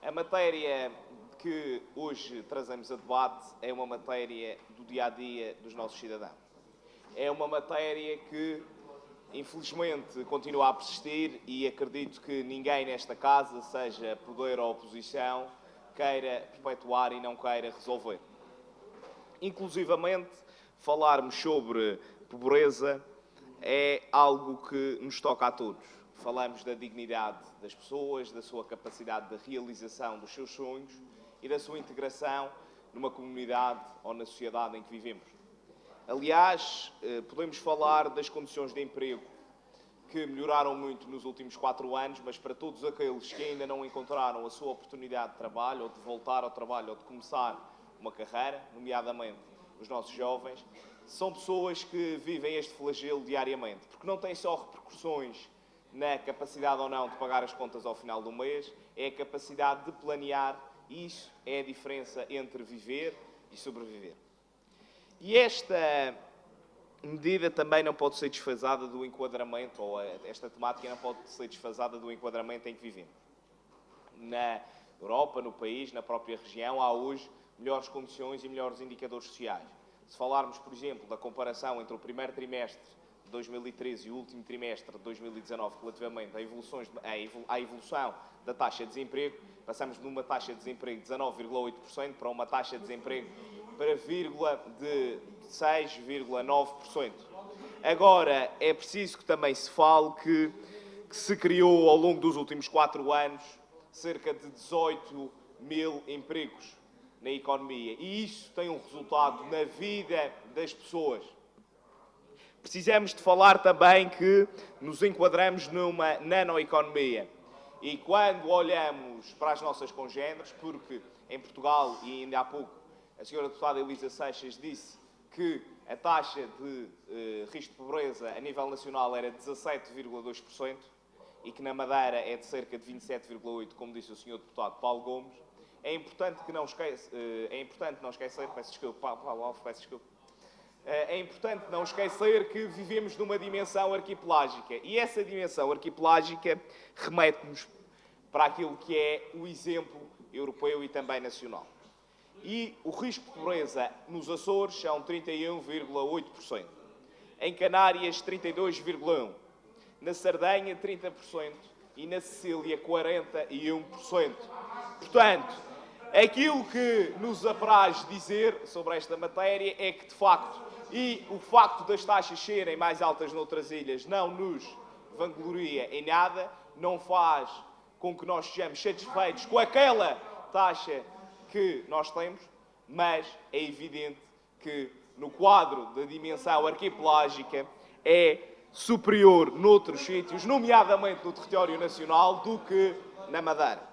A matéria que hoje trazemos a debate é uma matéria do dia-a-dia dos nossos cidadãos. É uma matéria que, infelizmente, continua a persistir e acredito que ninguém nesta casa, seja poder ou oposição, queira perpetuar e não queira resolver. Inclusivamente, falarmos sobre pobreza é algo que nos toca a todos. Falamos da dignidade das pessoas, da sua capacidade de realização dos seus sonhos e da sua integração numa comunidade ou na sociedade em que vivemos. Aliás, podemos falar das condições de emprego, que melhoraram muito nos últimos 4 anos, mas para todos aqueles que ainda não encontraram a sua oportunidade de trabalho, ou de voltar ao trabalho, ou de começar uma carreira, nomeadamente os nossos jovens, são pessoas que vivem este flagelo diariamente, porque não têm só repercussões na capacidade ou não de pagar as contas ao final do mês, é a capacidade de planear, e isso é a diferença entre viver e sobreviver. E esta medida também não pode ser desfasada do enquadramento, ou esta temática não pode ser desfasada do enquadramento em que vivemos. Na Europa, no país, na própria região, há hoje melhores condições e melhores indicadores sociais. Se falarmos, por exemplo, da comparação entre o primeiro trimestre de 2013 e o último trimestre de 2019, relativamente à evolução da taxa de desemprego, passamos de uma taxa de desemprego de 19,8% para uma taxa de desemprego de 6,9%. Agora, é preciso que também se fale que se criou ao longo dos últimos 4 anos cerca de 18 mil empregos na economia. E isso tem um resultado na vida das pessoas. Precisamos de falar também que nos enquadramos numa nanoeconomia. E quando olhamos para as nossas congêneres, porque em Portugal, e ainda há pouco, a senhora deputada Elisa Seixas disse que a taxa de risco de pobreza a nível nacional era 17,2% e que na Madeira é de cerca de 27,8%, como disse o senhor deputado Paulo Gomes. É importante não esquecer, peço desculpa, Paulo Alves, peço desculpa. É importante não esquecer que vivemos numa dimensão arquipelágica e essa dimensão arquipelágica remete-nos para aquilo que é o exemplo europeu e também nacional. E o risco de pobreza nos Açores são 31,8%, em Canárias 32,1%, na Sardenha 30% e na Sicília 41%. Portanto, aquilo que nos apraz dizer sobre esta matéria é que, de facto, e o facto das taxas serem mais altas noutras ilhas não nos vangloria em nada, não faz com que nós sejamos satisfeitos com aquela taxa que nós temos, mas é evidente que no quadro da dimensão arquipelágica é superior noutros sítios, nomeadamente no território nacional, do que na Madeira.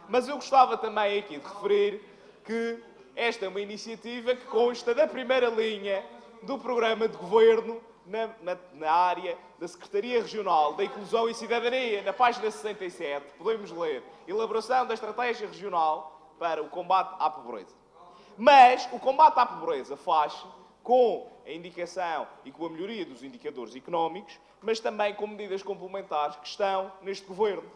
Mas eu gostava também aqui de referir que esta é uma iniciativa que consta da primeira linha do programa de governo na área da Secretaria Regional da Inclusão e Cidadania. Na página 67 podemos ler elaboração da estratégia regional para o combate à pobreza. Mas o combate à pobreza faz-se com a indicação e com a melhoria dos indicadores económicos, mas também com medidas complementares que estão neste governo,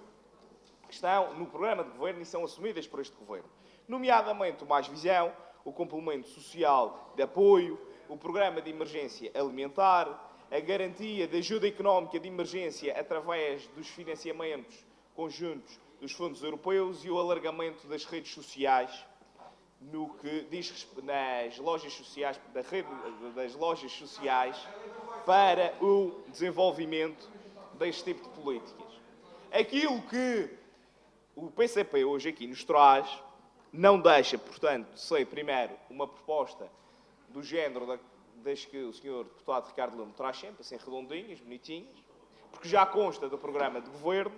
que estão no programa de governo e são assumidas por este governo. Nomeadamente o Mais Visão, o complemento social de apoio, o programa de emergência alimentar, a garantia de ajuda económica de emergência através dos financiamentos conjuntos dos fundos europeus e o alargamento das redes sociais no que diz nas lojas sociais, da rede das lojas sociais para o desenvolvimento deste tipo de políticas. Aquilo que o PCP hoje aqui nos traz não deixa, portanto, de ser, primeiro, uma proposta do género das que o Sr. Deputado Ricardo Lume traz sempre, assim redondinhas, bonitinhas, porque já consta do programa de governo,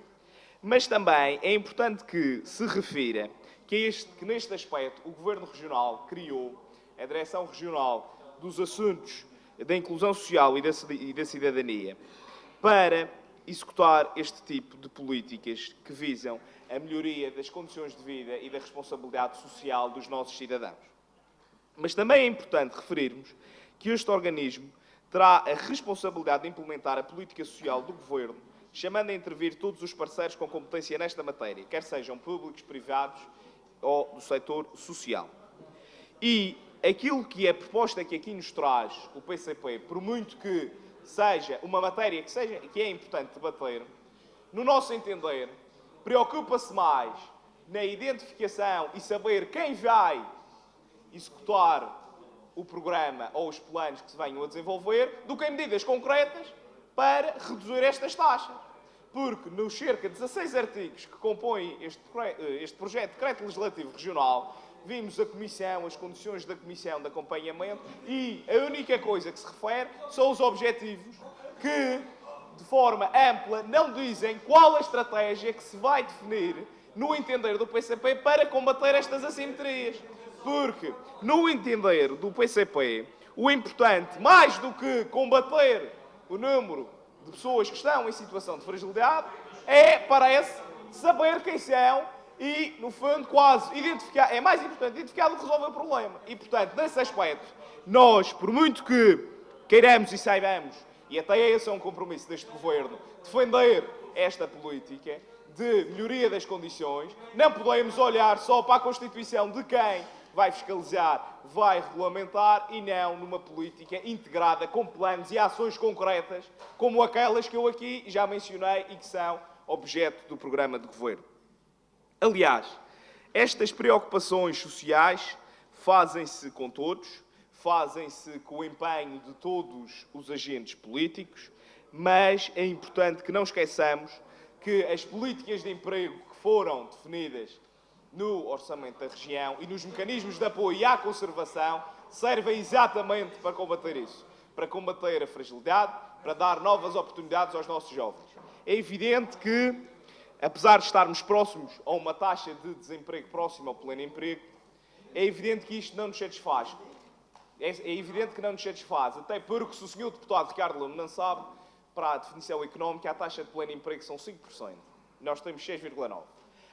mas também é importante que se refira que neste aspecto o Governo Regional criou a Direção Regional dos Assuntos da Inclusão Social e da Cidadania para executar este tipo de políticas que visam a melhoria das condições de vida e da responsabilidade social dos nossos cidadãos. Mas também é importante referirmos que este organismo terá a responsabilidade de implementar a política social do Governo, chamando a intervir todos os parceiros com competência nesta matéria, quer sejam públicos, privados ou do setor social. E aquilo que é a proposta que aqui nos traz o PCP, por muito que seja uma matéria que é importante debater, no nosso entender, preocupa-se mais na identificação e saber quem vai executar o programa ou os planos que se venham a desenvolver do que em medidas concretas para reduzir estas taxas. Porque nos cerca de 16 artigos que compõem este projeto de decreto legislativo regional, vimos a Comissão, as condições da Comissão de acompanhamento e a única coisa que se refere são os objetivos que, de forma ampla, não dizem qual a estratégia que se vai definir, no entender do PCP, para combater estas assimetrias. Porque, no entender do PCP, o importante, mais do que combater o número de pessoas que estão em situação de fragilidade, parece, saber quem são e, no fundo, quase identificar. É mais importante identificar do que resolver o problema. E, portanto, nesse aspecto, nós, por muito que queiramos e saibamos, e até esse é um compromisso deste Governo, defender esta política de melhoria das condições, não podemos olhar só para a Constituição de quem vai fiscalizar, vai regulamentar e não numa política integrada com planos e ações concretas como aquelas que eu aqui já mencionei e que são objeto do programa de governo. Aliás, estas preocupações sociais fazem-se com todos, fazem-se com o empenho de todos os agentes políticos, mas é importante que não esqueçamos que as políticas de emprego que foram definidas no orçamento da região e nos mecanismos de apoio à conservação servem exatamente para combater isso, para combater a fragilidade, para dar novas oportunidades aos nossos jovens. É evidente que, apesar de estarmos próximos a uma taxa de desemprego próxima ao pleno emprego, é evidente que isto não nos satisfaz. É evidente que não nos satisfaz, até porque, se o Sr. Deputado Ricardo Luna não sabe, para a definição económica, a taxa de pleno emprego são 5%. Nós temos 6,9%.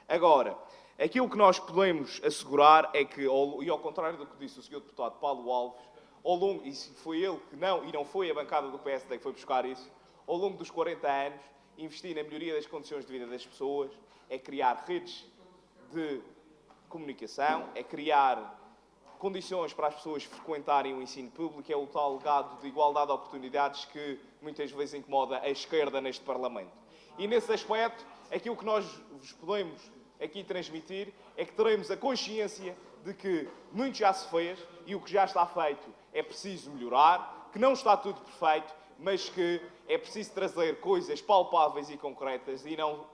Agora, aquilo que nós podemos assegurar é que, e ao contrário do que disse o Sr. Deputado Paulo Alves, ao longo, e foi ele que não foi a bancada do PSD que foi buscar isso, ao longo dos 40 anos, investir na melhoria das condições de vida das pessoas, é criar redes de comunicação, é criar condições para as pessoas frequentarem o ensino público, é o tal legado de igualdade de oportunidades que muitas vezes incomoda a esquerda neste Parlamento. E nesse aspecto, aquilo que nós vos podemos aqui transmitir é que teremos a consciência de que muito já se fez e o que já está feito é preciso melhorar, que não está tudo perfeito, mas que é preciso trazer coisas palpáveis e concretas e não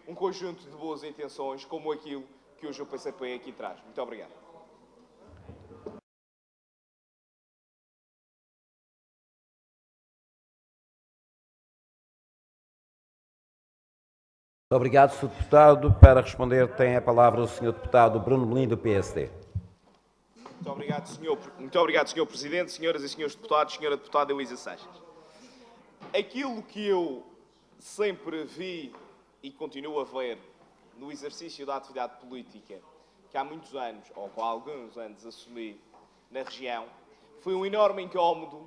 um conjunto de boas intenções como aquilo que hoje o PCP aqui traz. Muito obrigado. Obrigado, Sr. Deputado. Para responder, tem a palavra o Sr. Deputado Bruno Melim, do PSD. Muito obrigado, Sr. Presidente, senhoras e senhores deputados, Sra. Deputada Elisa Seixas. Aquilo que eu sempre vi e continuo a ver no exercício da atividade política que há muitos anos, ou com alguns anos, assumi na região, foi um enorme incómodo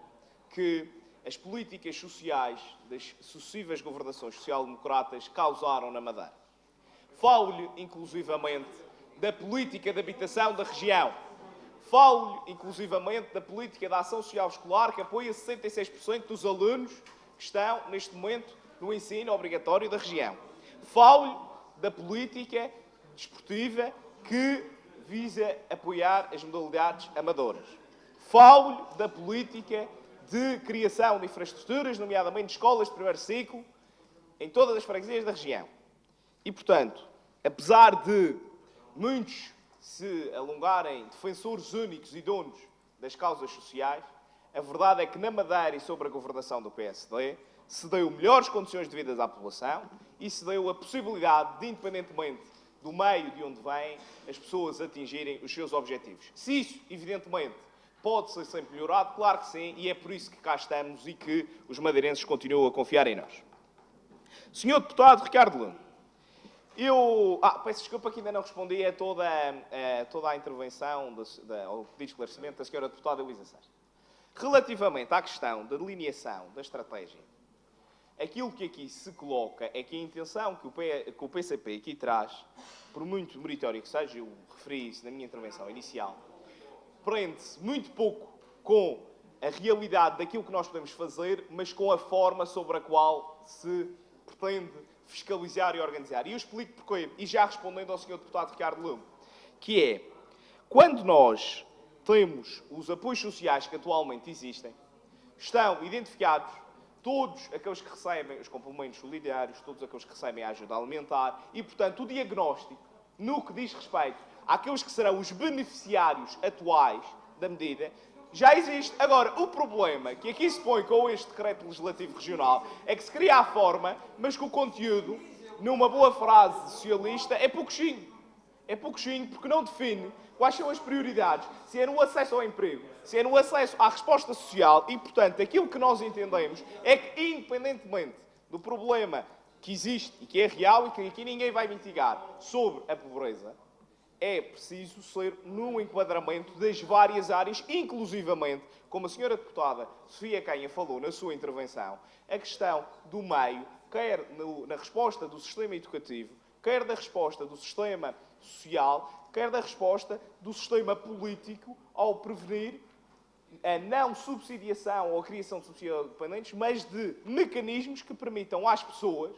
que as políticas sociais das sucessivas governações social-democratas causaram na Madeira. Falo-lhe, inclusivamente, da política de habitação da região. Falo-lhe, inclusivamente, da política da ação social escolar, que apoia 66% dos alunos que estão, neste momento, no ensino obrigatório da região. Falo-lhe da política desportiva que visa apoiar as modalidades amadoras. Falo-lhe da política de criação de infraestruturas, nomeadamente escolas de primeiro ciclo, em todas as freguesias da região. E, portanto, apesar de muitos se alongarem defensores únicos e donos das causas sociais, a verdade é que na Madeira e sob a governação do PSD se deu melhores condições de vida à população e se deu a possibilidade de, independentemente do meio de onde vêm, as pessoas atingirem os seus objetivos. Se isso, evidentemente, pode ser sempre melhorado, claro que sim, e é por isso que cá estamos e que os madeirenses continuam a confiar em nós. Senhor Deputado Ricardo Luna, peço desculpa que ainda não respondi a toda a intervenção, ao pedido de esclarecimento da Sra. Deputada Elisa Seixas. Relativamente à questão da delineação da estratégia Aquilo que aqui se coloca é que a intenção que o PCP aqui traz, por muito meritório que seja, eu referi isso na minha intervenção inicial, prende-se muito pouco com a realidade daquilo que nós podemos fazer, mas com a forma sobre a qual se pretende fiscalizar e organizar. E eu explico porquê, e já respondendo ao Sr. Deputado Ricardo Lume, que é, quando nós temos os apoios sociais que atualmente existem, estão identificados todos aqueles que recebem os complementos solidários, todos aqueles que recebem a ajuda alimentar e, portanto, o diagnóstico, no que diz respeito àqueles que serão os beneficiários atuais da medida, já existe. Agora, o problema que aqui se põe com este decreto legislativo regional é que se cria a forma, mas que o conteúdo, numa boa frase socialista, é pouquinho. É pouquinho porque não define quais são as prioridades, se é no acesso ao emprego, se é no acesso à resposta social e, portanto, aquilo que nós entendemos é que, independentemente do problema que existe e que é real e que aqui ninguém vai mitigar sobre a pobreza, é preciso ser no enquadramento das várias áreas, inclusivamente, como a senhora deputada Sofia Canha falou na sua intervenção, a questão do meio, quer na resposta do sistema educativo, quer da resposta do sistema social, quer da resposta do sistema político ao prevenir a não subsidiação ou a criação de subsídios dependentes, mas de mecanismos que permitam às pessoas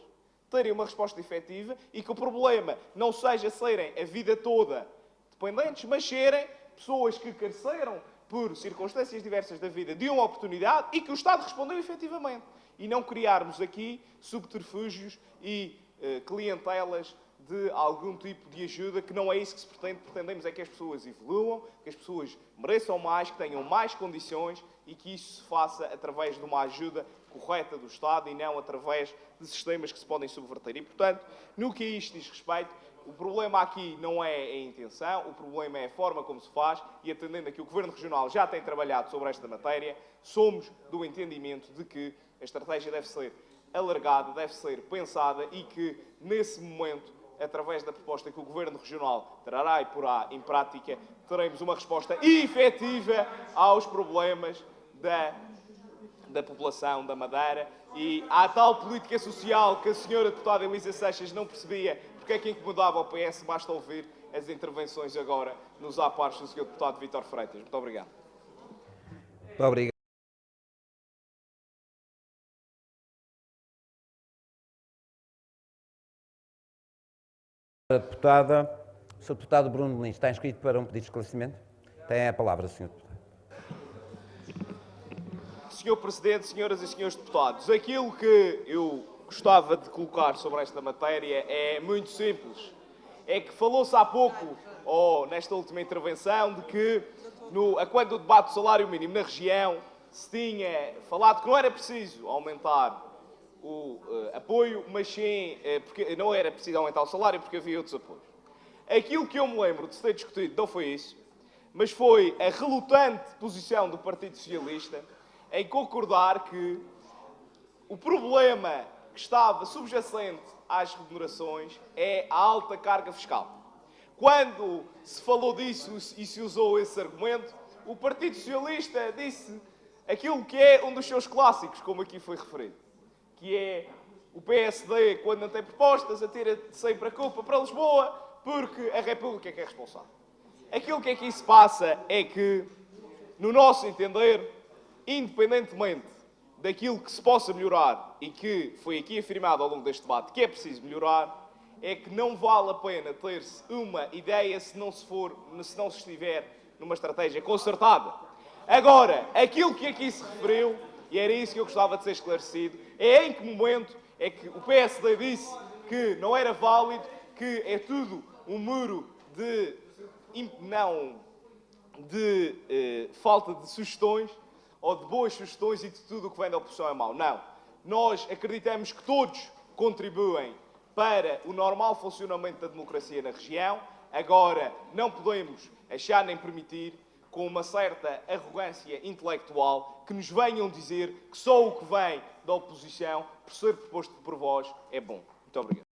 terem uma resposta efetiva e que o problema não seja serem a vida toda dependentes, mas serem pessoas que careceram por circunstâncias diversas da vida de uma oportunidade e que o Estado respondeu efetivamente. E não criarmos aqui subterfúgios e clientelas de algum tipo de ajuda, que não é isso que se pretende. Pretendemos é que as pessoas evoluam, que as pessoas mereçam mais, que tenham mais condições e que isso se faça através de uma ajuda correta do Estado e não através de sistemas que se podem subverter. E, portanto, no que a isto diz respeito, o problema aqui não é a intenção, o problema é a forma como se faz e, atendendo a que o Governo Regional já tem trabalhado sobre esta matéria, somos do entendimento de que a estratégia deve ser alargada, deve ser pensada e que, nesse momento, através da proposta que o Governo Regional trará e porá em prática, teremos uma resposta efetiva aos problemas da população da Madeira e à tal política social que a senhora deputada Elisa Seixas não percebia porque é que incomodava o PS, basta ouvir as intervenções agora nos apares do senhor deputado Vítor Freitas. Muito obrigado. Muito obrigado. Deputada, o Sr. Deputado Bruno Lins está inscrito para um pedido de esclarecimento? Tem a palavra, Sr. Deputado. Senhor Presidente, senhoras e senhores deputados, aquilo que eu gostava de colocar sobre esta matéria é muito simples. É que falou-se há pouco, ou nesta última intervenção, de que quando o debate do salário mínimo na região se tinha falado que não era preciso aumentar o apoio, mas sim, porque não era preciso aumentar o salário porque havia outros apoios. Aquilo que eu me lembro de se ter discutido não foi isso, mas foi a relutante posição do Partido Socialista em concordar que o problema que estava subjacente às remunerações é a alta carga fiscal. Quando se falou disso e se usou esse argumento, o Partido Socialista disse aquilo que é um dos seus clássicos, como aqui foi referido, que é o PSD, quando não tem propostas, atira sempre a culpa para Lisboa, porque a República é que é responsável. Aquilo que aqui se passa é que, no nosso entender, independentemente daquilo que se possa melhorar e que foi aqui afirmado ao longo deste debate que é preciso melhorar, é que não vale a pena ter-se uma ideia se não se estiver numa estratégia concertada. Agora, aquilo que aqui se referiu, e era isso que eu gostava de ser esclarecido, é em que momento é que o PSD disse que não era válido, que é tudo um muro de falta de sugestões, ou de boas sugestões e de tudo o que vem da oposição é mau. Não. Nós acreditamos que todos contribuem para o normal funcionamento da democracia na região. Agora, não podemos achar nem permitir, com uma certa arrogância intelectual, que nos venham dizer que só o que vem da oposição, por ser proposto por vós, é bom. Muito obrigado.